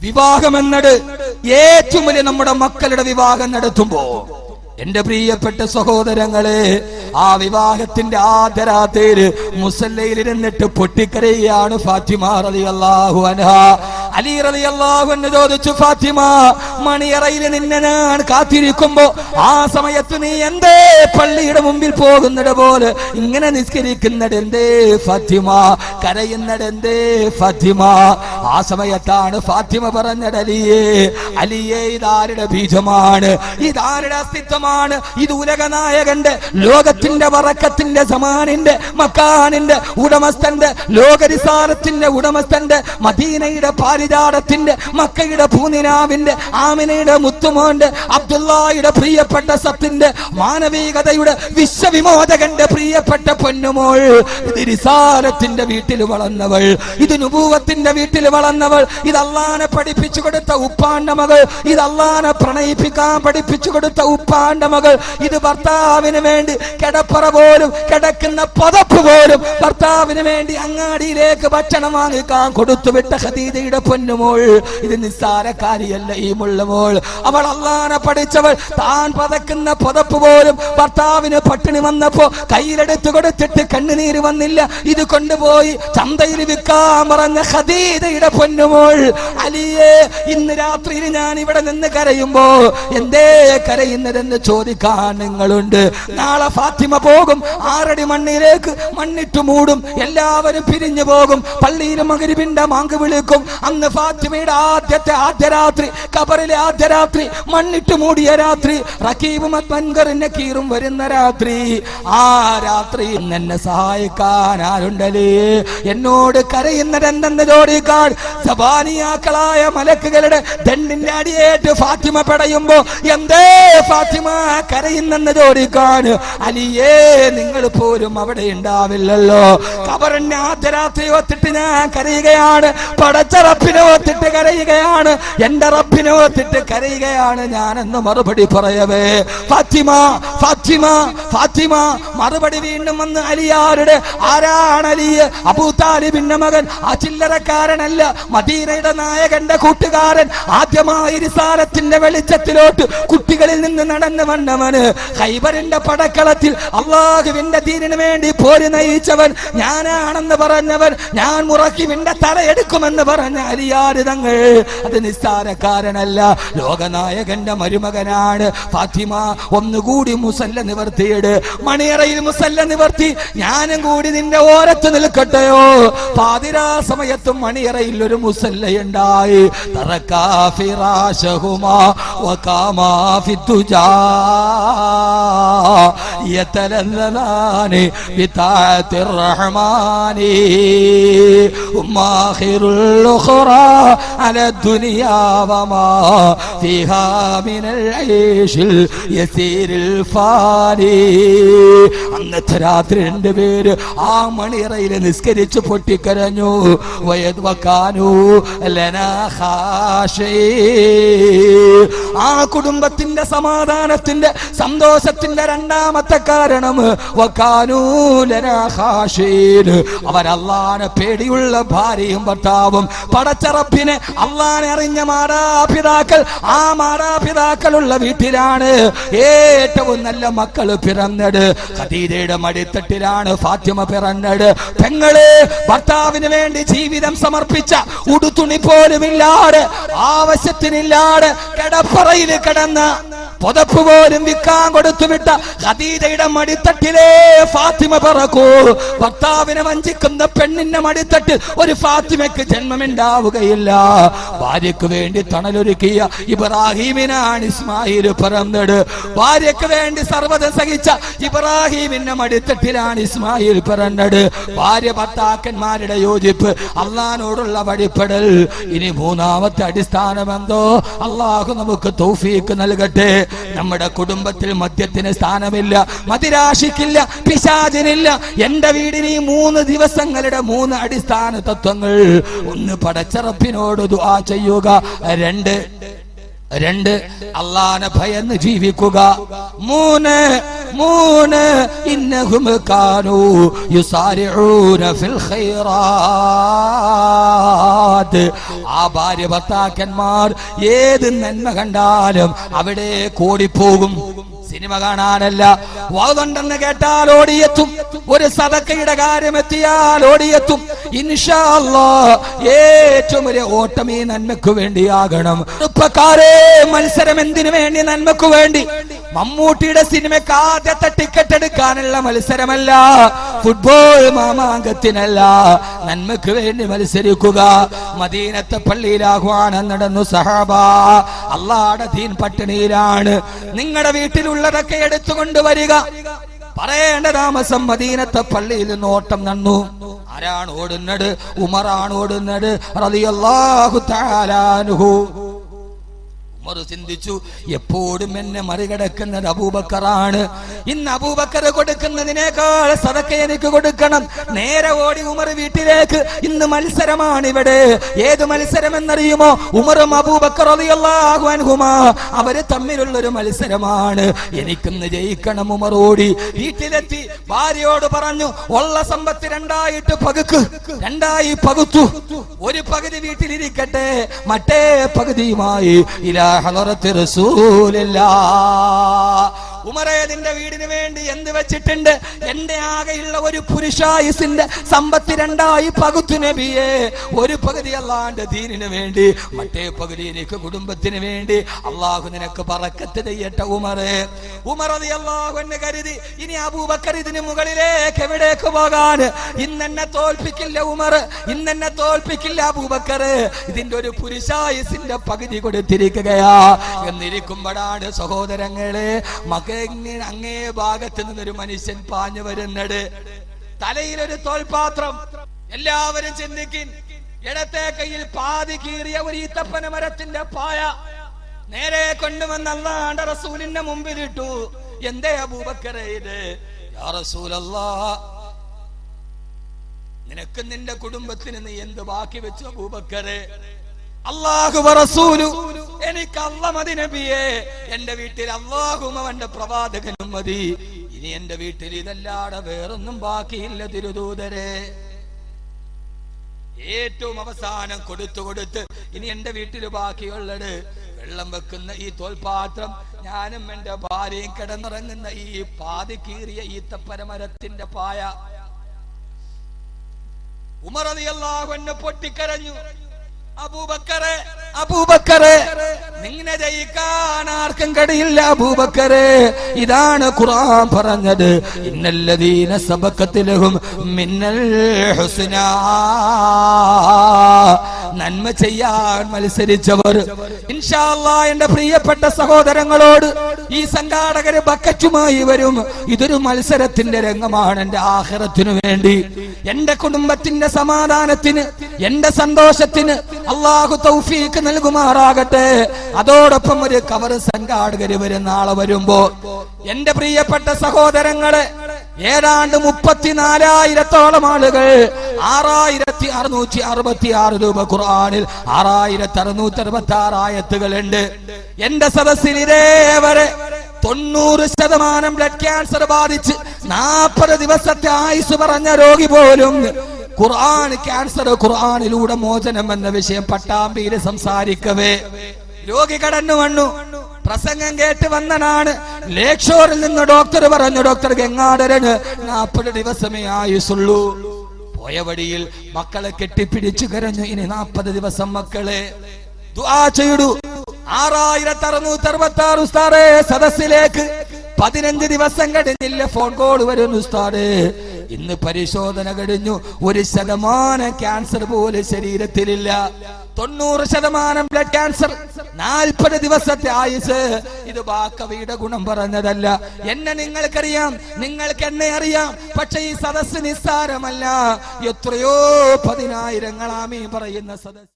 വിവാഹമെന്നത് ഏറ്റവും വലിയ നമ്മുടെ മക്കളുടെ വിവാഹം നടത്തുമ്പോ എന്റെ പ്രിയപ്പെട്ട സഹോദരങ്ങളെ, ആ വിവാഹത്തിന്റെ ആദ്യ രാത്രിയിൽ മുസല്ലയിൽ ഇരുന്നിട്ട് പൊട്ടിക്കരയാണ് ഫാത്തിമ റളിയല്ലാഹു അൻഹാ. അലി റളിയല്ലാഹു അൻഹു ചോദിച്ചു, ഫാത്തിമ, മണിയറയിൽ നിന്നെ ഞാൻ കാത്തിരിക്കുമ്പോ ആ സമയത്ത് നീ എന്തേ പള്ളിയുടെ മുമ്പിൽ പോകുന്നത് പോലെ ഇങ്ങനെ നിസ്കരിക്കുന്നത് എന്തേ ഫാത്തിമ? കരയുന്നത് എന്തേ ഫാത്തിമ? ആ സമയത്താണ് ഫാത്തിമ പറഞ്ഞത്, അലിയേ ഇതാരുടെ ബീജമാണ്, ഇതാരുടെ അസ്തിത്വമാണ്, ഇത് ഉലകനായകന്റെ, ലോകത്തിന്റെ വറക്കത്തിന്റെ സമാനിന്റെ മക്കാനിന്റെ ഉടമസ്ഥന്റെ, ലോകരിസാരത്തിന്റെ ഉടമസ്ഥന്റെ, മദീനയുടെ പാരിജാതത്തിന്റെ, മക്കയുടെ പൂനിനാവിന്റെ, ആമിനയുടെ മുത്തുമോന്റെ, അബ്ദുള്ളയുടെ പ്രിയപ്പെട്ട സത്തിന്റെ, മാനവികതയുടെ വിശ്വവിമോചകന്റെ പ്രിയപ്പെട്ട പൊന്നുമോൾ, ഇത് റിസാലത്തിന്റെ വീട്ടിൽ വളർന്നവൾ, ഇത് നുബൂവത്തിന്റെ വീട്ടിൽ വളർന്നവൾ, ഇത് അല്ലാഹനെ പഠിപ്പിച്ചു കൊടുത്ത ഉപ്പാന്റെ മകൾ, ഇത് അല്ലാഹനെ പ്രണയിപ്പിക്കാൻ പഠിപ്പിച്ചു കൊടുത്ത ഉപ്പാന്റെ മകൾ, ഇത് ഭർത്താവിന് വേണ്ടി കിടപ്പറ പോലും, കിടക്കുന്ന പുതപ്പ് പോലും ഭർത്താവിന് വേണ്ടി അങ്ങാടിയിലേക്ക് ഭക്ഷണം വാങ്ങിക്കാൻ കൊടുത്തുവിട്ട ഖദീജയുടെ പൊന്നുമോൾ, ഇത് നിസ്സാരക്കാരിയല്ല ഈ മുള്ളമോൾ. അവൾ അല്ലാഹനെ പഠിച്ചവൾ. താൻ പതക്കുന്ന പുതപ്പ് പോലും ഭർത്താവിന് പട്ടിണി വന്നപ്പോ കയ്യിലെടുത്തു കൊടുത്തിട്ട് കണ്ണുനീര് വന്നില്ല, ഇത് കൊണ്ടുപോയി ചന്തയിൽ വിൽക്കാൻ പറഞ്ഞ ഖദീജയുടെ പൊന്നുമോൾ. അലിയെ, ഇന്ന് രാത്രിയിൽ ഞാൻ ഇവിടെ നിന്ന് കരയുമ്പോ എന്തേ കരയുന്നതെന്ന് ചോദിക്കാൻ നിങ്ങളുണ്ട്. നാളെ ഫാത്തിമ പോകും 6 അടി മണ്ണിലേക്ക്, മണ്ണിട്ട് മൂടും, എല്ലാവരും പിരിഞ്ഞു പോകും, പള്ളിയിൽ മഗ്‌രിബിന്റെ മാങ്ക് വിളിക്കും. അന്ന് ഫാത്തിമയുടെ ആദ്യ രാത്രി, ഖബറിലെ ആദ്യ രാത്രി, മണ്ണിട്ട് മൂടിയ രാത്രി, റഖീബും മുൻകറും നകീറും വരുന്ന രാത്രി. ആ രാത്രി എന്നെ സഹായിക്കാൻ ആരുണ്ടല്ലേ? എന്നോട് കരയുന്നത് എന്തെന്ന് ചോദിക്കാൻ സബാനിയാക്കളായ മലക്കുകളുടെ ദണ്ഡിന്റെ അടിയേറ്റ് ഫാത്തിമ പെടയുമ്പോ എന്തേ ഫാത്തിമ കരയുന്നെന്ന് ചോദിക്കാൻ അലിയേ, നിങ്ങൾ പോലും അവിടെ ഉണ്ടാവില്ലല്ലോ. ഖബറിന്റെ ആദ്യ രാത്രി ഒത്തിട്ട് ഞാൻ കരയുകയാണ്, പടച്ച റബ്ബിനെ ഒത്തിട്ട് കരയുകയാണ്, എന്റെ റബ്ബിനെ ഒത്തിട്ട് കരയുകയാണ് ഞാനെന്ന് മറുപടി പറയവേ ഫാത്തിമ ഫാത്തിമ ഫാത്തിമ മറുപടി വീണ്ടും വന്ന് അലിയാരുടെ. ആരാണ് അലിയെ? അബൂ താലിബിന്റെ മകൻ, ആ ചില്ലറക്കാരനല്ല, മദീനയുടെ നായകന്റെ കൂട്ടുകാരൻ. ആദ്യമായി റിസാലത്തിന്റെ വെളിച്ചത്തിലോട്ട് കുട്ടികളിൽ നിന്ന് നടന്നു വന്നവന്, ഖൈബറിന്റെ പടക്കളത്തിൽ അല്ലാഹുവിന്റെ ദീനിന് വേണ്ടി പോര് നയിച്ചവൻ, ഞാനാണെന്ന് പറഞ്ഞവൻ, ഞാൻ മുറക്കിവിന്റെ തലയെടുക്കുമെന്ന് പറഞ്ഞ അലിയാര് തങ്ങൾ. അത് നിസ്സാരക്കാരനല്ല, ലോകനായകന്റെ മരുമകനാണ്. ഫാത്തിമ, ഒന്നുകൂടി മുസല്ല നിവർത്തിയിട്, മണിയറയിൽ മുസല്ല നിവർത്തി, ഞാനും കൂടി നിന്റെ ഓരത്ത് നിൽക്കട്ടെയോ? പാതിരാ സമയത്തും മണിയറയിൽ ഒരു മുസല്ലയുണ്ടായി. തറക്കാ ഫിറാശഹുമാ വഖാമാ ഫിദ്ദുജാ യതലല്ലലാനി ബിതാഅത്തിർ റഹ്മാനി ഉമ്മാഖിറുൽ ഉഖറാ അലാ ദുനിയാ വമാ ഫീഹാ മിനൽ ഐശിൽ യസീരിൽ ഫാനി. അന്നത്തെ രാത്രി 2 പേര് ആ മണിയറയിൽ നിസ്കരിച്ച് പൊട്ടിക്കരഞ്ഞു. ആ കുടുംബത്തിന്റെ സമാധാനത്തിന്റെ സന്തോഷത്തിന്റെ രണ്ടാമത്തെ കാരണം അവരല്ലാഹനെ പേടിയുള്ള ഭാര്യയും ഭർത്താവും, പടച്ച റബ്ബിനെ അല്ലാഹനെ അറിഞ്ഞ മാതാപിതാക്കൾ. ആ മാതാപിതാക്കളുള്ള വീട്ടിലാണ് ഏറ്റവും നല്ല മക്കൾ പിറന്നത്. ഖദീജയുടെ മടിത്തട്ടിലാണ് ഫാത്തിമ പിറന്നത്. പെങ്ങള് ഭർത്താവിന് വേണ്ടി ജീവിതം സമർപ്പിച്ച, ഉടുത്തുണി പോലുമില്ലാതെ, ആവശ്യത്തിനില്ലാതെ കിടപ്പറയിൽ കിടന്ന, പുതപ്പ് പോലും വിൽക്കാൻ കൊടുത്തുവിട്ട ഖദീജയുടെ മടിത്തട്ടിലേ ഫാത്തിമ പിറക്കൂ. ഭർത്താവിനെ വഞ്ചിക്കുന്ന പെണ്ണിന്റെ മടിത്തട്ടിൽ ഒരു ഫാത്തിമയ്ക്ക് ജന്മമുണ്ടാവുകയില്ല. ഭാര്യയ്ക്ക് വേണ്ടി തണലൊരുക്കിയ ഇബ്രാഹിമിനാണ് ഇസ്മായിൽ പിറന്നത്. ഭാര്യയ്ക്ക് വേണ്ടി സർവ്വതം സഹിച്ച ഇബ്രാഹിമിന്റെ മടിത്തട്ടിലാണ് ഇസ്മായിൽ പിറന്നത്. ഭാര്യ ഭർത്താക്കന്മാരുടെ യോജിപ്പ്, അള്ളാഹിനോടുള്ള വഴിപ്പെടൽ. ഇനി 3ാമത്തെ അടിസ്ഥാനമെന്തോ? അള്ളാഹു നമുക്ക് തൗഫീക്ക് നൽകട്ടെ. നമ്മുടെ കുടുംബത്തിൽ മദ്യത്തിന് സ്ഥാനമില്ല, മദിരാശിക്കില്ല, പിശാചിനില്ല. എന്റെ വീടിന് ഈ 3 ദിവസങ്ങളുടെ 3 അടിസ്ഥാന തത്വങ്ങൾ. 1, പടച്ച റബ്ബിനോട് ദുആ ചെയ്യുക. 2, 2 അല്ലാഹനെ ഭയന്ന് ജീവിക്കുക. 3 ഇന്നഹും കാനൂ യുസാരിഊന ഫിൽ ഖൈറാത്ത്. ആ ഭാര്യ ഭർത്താക്കന്മാർ ഏത് നന്മ കണ്ടാലും അവിടെ ഓടിപ്പോകും. സിനിമ കാണാനല്ല, വാതുണ്ടെന്ന് കേട്ടാൽ ഓടിയെത്തും. ഒരു സദക്കയുടെ കാര്യം എത്തിയാൽ ഓടിയെത്തും. ഇൻഷാ അല്ലാഹ് ഏറ്റവും വലിയ ഓട്ടം ഈ നന്മയ്ക്ക് വേണ്ടിയാകണം. ചെറുപ്പക്കാരെ, മത്സരം എന്തിനു വേണ്ടി? നന്മയ്ക്ക് വേണ്ടി. മമ്മൂട്ടിയുടെ സിനിമയ്ക്ക് ആദ്യത്തെ ടിക്കറ്റ് എടുക്കാനുള്ള മത്സരമല്ല, ഫുട്ബോൾ മാമാങ്കത്തിനല്ല, നന്മയ്ക്ക് വേണ്ടി മത്സരിക്കുക. മദീനത്തെ പള്ളിയിൽ ആഹ്വാനം നടന്നു, സഹാബ അല്ലാഹുവിന്റെ ദീൻ പട്ടിണിയിലാണ്, നിങ്ങളുടെ വീട്ടിലുള്ളതൊക്കെ എടുത്തുകൊണ്ട് വരിക. പറയേണ്ട താമസം മദീനത്തെ പള്ളിയിൽ നിന്ന് ഓട്ടം നടന്നു. ആരാണ് ഓടുന്നത്? ഉമറാണ് ഓടുന്നത് റളിയല്ലാഹു തആല അൻഹു. ഉമർ ചിന്തിച്ചു, എപ്പോഴും എന്നെ മറികടക്കുന്നത് അബൂബക്കറാണ്. ഇന്ന് അബൂബക്കർ കൊടുക്കുന്നതിനേക്കാൾ സദക്ക എനിക്ക് കൊടുക്കണം. നേരെ ഓടി ഉമർ വീട്ടിലേക്ക്. ഇന്ന് മത്സരമാണ് ഇവിടെ. ഏത് മത്സരം എന്നറിയുമോ? ഉമറും അബൂബക്കർ റളിയല്ലാഹു അൻഹുമാ അവര് തമ്മിലുള്ളൊരു മത്സരമാണ്. എനിക്കിന്ന് ജയിക്കണം. ഉമർ ഓടി വീട്ടിലെത്തി ഭാര്യയോട് പറഞ്ഞു, ഉള്ള സമ്പത്ത് 2 2 പകുത്തു. ഒരു പകുതി വീട്ടിലിരിക്കട്ടെ, മറ്റേ പകുതിയുമായി ഉമറേ, നിന്റെ വീടിന് വേണ്ടി എന്ത് വെച്ചിട്ടുണ്ട്? എന്റെ ആകെയുള്ള ഒരു പുരുഷായുസിന്റെ സമ്പത്ത് 2 പകുത്തു നബിയെ. ഒരു പകുതി അല്ലാഹുവിന്റെ ദീനിന് വേണ്ടി, മറ്റേ പകുതി എനിക്ക് കുടുംബത്തിന് വേണ്ടി. അള്ളാഹു നിനക്ക് ബറക്കത്ത് ചെയ്യട്ടെ ഉമറേ. ഉമർ റളിയല്ലാഹു അൻഹു കരുതി, ഇനി അബൂബക്കർ ഇതിന് മുകളിലേക്ക് എവിടേക്ക് പോകാൻ? ഇന്നെന്നെ തോൽപ്പിക്കില്ല ഉമർ, ഇന്നെന്നെ തോൽപ്പിക്കില്ല അബൂബക്കർ. ഇതിന്റെ ഒരു പുരുഷായുസിന്റെ പകുതി കൊടുത്തിരിക്കുകയാ എന്നിരിക്കുമ്പോഴാണ് സഹോദരങ്ങളെ അങ്ങേ ഭാഗത്ത് നിന്നൊരു മനുഷ്യൻ പാഞ്ഞു വരുന്നത്. തലയിലൊരു തോൽപാത്രം. എല്ലാവരും ചിന്തിക്കും, ഇടത്തെ കയ്യിൽ പാതി കീറിയ ഒരു ഈത്തപ്പന മരത്തിന്റെ പായ നേരെ കൊണ്ടുവന്ന് അല്ലാഹുവിന്റെ റസൂലിന്റെ മുമ്പിലിട്ടു. എന്തേ അബൂബക്കറേ ഇത്? യാ റസൂലല്ലാഹ്, നിനക്ക് നിന്റെ കുടുംബത്തിന് നീ എന്ത് ബാക്കി വെച്ചു അബൂബക്കറേ? അല്ലാഹു റസൂലു, എനിക്ക് അല്ലാഹ് മതി നബിയേ. എന്റെ വീട്ടിൽ അല്ലാഹുവും അവന്റെ പ്രവാചകനും മതി. ഇനി എന്റെ വീട്ടിൽ ഇതല്ലാതെ വേറൊന്നും ബാക്കിയില്ല തിരുദൂതരെ. ഏറ്റവും അവസാനം കൊടുത്ത് ഇനി എന്റെ വീട്ടിൽ ബാക്കിയുള്ളത് വെള്ളം വെക്കുന്ന ഈ തോൽപാത്രം, ഞാനും എന്റെ ഭാര്യയും കിടന്നിറങ്ങുന്ന ഈ പാതി കീറിയ ഈത്തപ്പനമരത്തിന്റെ പായ. ഉമർ റളിയല്ലാഹു അൻഹു പൊട്ടിക്കരഞ്ഞു. അബൂബക്കറെ, നിന്നെ ജയിക്കാൻ ആർക്കും കഴിയില്ല അബൂബക്കറെ. ഇതാണ് ഖുർആൻ പറഞ്ഞത്, ഇന്നല്ലദീന സബഖത് ലഹും മിന്നൽ ഹുസ്നാ. നന്മ ചെയ്യാൻ മത്സരിച്ചവർ ഇൻഷാ അല്ലാഹ് എന്റെ പ്രിയപ്പെട്ട സഹോദരങ്ങളോട് ഈ സംഘാടകര് ബക്കറ്റുമായി വരും. ഇതൊരു മത്സരത്തിന്റെ രംഗമാണ്. എന്റെ ആഖിറത്തിനു വേണ്ടി, എന്റെ കുടുംബത്തിന്റെ സമാധാനത്തിന്, എന്റെ സന്തോഷത്തിന് അല്ലാഹു തൗഫീഖ് നൽകുമാറാകട്ടെ. അതോടൊപ്പം ഒരു കവർ സംഘാടകര് വരും നാളെ വരുമ്പോ. എന്റെ പ്രിയപ്പെട്ട സഹോദരങ്ങളെ, ഏതാണ്ട് 34,000-ഓളം ആളുകൾ 6,666 രൂപ ഖുർആനിൽ 6,666 ആയത്തുകളുണ്ട്. എന്റെ സദസ്സിൽ ഇതേവരെ 90% ബ്ലഡ് ക്യാൻസർ ബാധിച്ച് 40 ദിവസത്തെ ആയുസ് പറഞ്ഞ രോഗി പോലും ഖുർആൻ ക്യാൻസർ ഖുർആനിലൂടെ മോചനം എന്ന വിഷയം പട്ടാമ്പിയിൽ സംസാരിക്കവേ രോഗി കടന്നു വന്നു. പ്രസംഗം കേട്ട് വന്നനാണ്. ലേക്ക് ഷോറിൽ നിന്ന് ഡോക്ടർ പറഞ്ഞു, ഡോക്ടർ ഗംഗാധരന് 40 ദിവസമേ ആയുസുള്ളൂ. പോയ വഴിയിൽ മക്കളെ കെട്ടിപ്പിടിച്ചു കരഞ്ഞു, ഇനി 40 ദിവസം മക്കളെ ദുആ ചെയ്തു. 6,666 ഉസ്താദേ സദസ്സിലേക്ക് 15 ദിവസം കഴിഞ്ഞില്ല, ഫോൺ കോൾ വരുന്നു, ഉസ്താദേ ഇന്ന് പരിശോധന കഴിഞ്ഞു, 1% ക്യാൻസർ പോലും ശരീരത്തിലില്ല, 90% ബ്ലഡ് ക്യാൻസർ, 40 ദിവസത്തെ ആയുസ്. ഇത് ബാക്കവിയുടെ ഗുണം പറഞ്ഞതല്ല. എന്നെ നിങ്ങൾക്കറിയാം, നിങ്ങൾക്ക് എന്നെ അറിയാം. പക്ഷെ ഈ സദസ്സ് നിസ്സാരമല്ല. എത്രയോ 10,000 ആമീൻ പറയുന്ന സദസ്സ്.